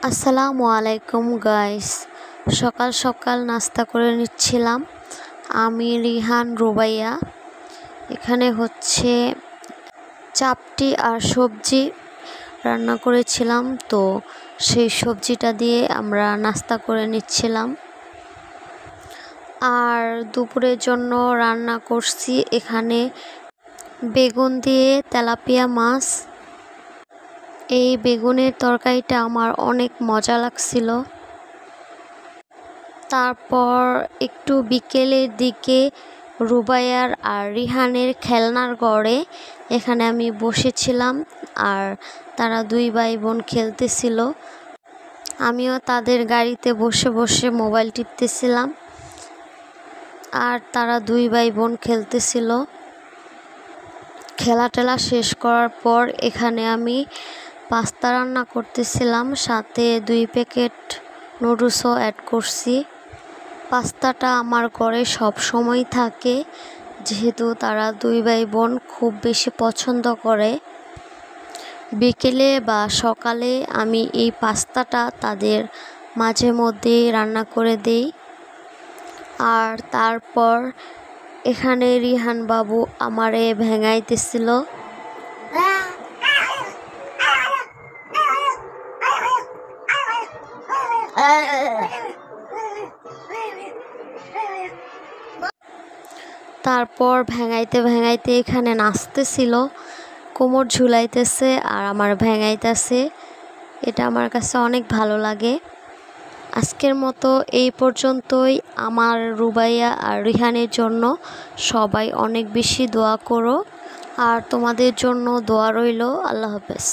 আসসালামু আলাইকুম গাইস। সকাল সকাল নাস্তা করে নিচ্ছিলাম আমি, রিহান, রুবাইয়া। এখানে হচ্ছে চাপটি আর সবজি রান্না করেছিলাম, তো সেই সবজিটা দিয়ে আমরা নাস্তা করে নিচ্ছিলাম। আর দুপুরের জন্য রান্না করছি এখানে বেগুন দিয়ে তেলাপিয়া মাছ। এই বেগুনের তরকারিটা আমার অনেক মজা লাগছিল। তারপর একটু বিকেলের দিকে রুবাইয়ার আর রিহানের খেলনার ঘরে এখানে আমি বসেছিলাম, আর তারা দুই ভাই বোন খেলতেছিল। আমিও তাদের গাড়িতে বসে বসে মোবাইল টিপতেছিলাম, আর তারা দুই ভাই বোন খেলতেছিল। খেলা টেলা শেষ করার পর এখানে আমি পাস্তা রান্না করতেছিলাম, সাথে 2 প্যাকেট নুডলসও অ্যাড করছি। পাস্তাটা আমার ঘরে সব সময় থাকে, যেহেতু তারা দুই ভাই বোন খুব বেশি পছন্দ করে। বিকেলে বা সকালে আমি এই পাস্তাটা তাদের মাঝে মধ্যেই রান্না করে দেই। আর তারপর এখানে রিহান বাবু আমারে ভেঙাইতেছিল। তারপর ভেঙাইতে ভেঙাইতে এখানে নাচতেছিল, কোমর ঝুলাইতেছে আর আমার ভেঙাইতেছে। এটা আমার কাছে অনেক ভালো লাগে। আজকের মতো এই পর্যন্তই। আমার রুবাইয়া আর রিহানের জন্য সবাই অনেক বেশি দোয়া করো, আর তোমাদের জন্য দোয়া রইল। আল্লাহ হাফেজ।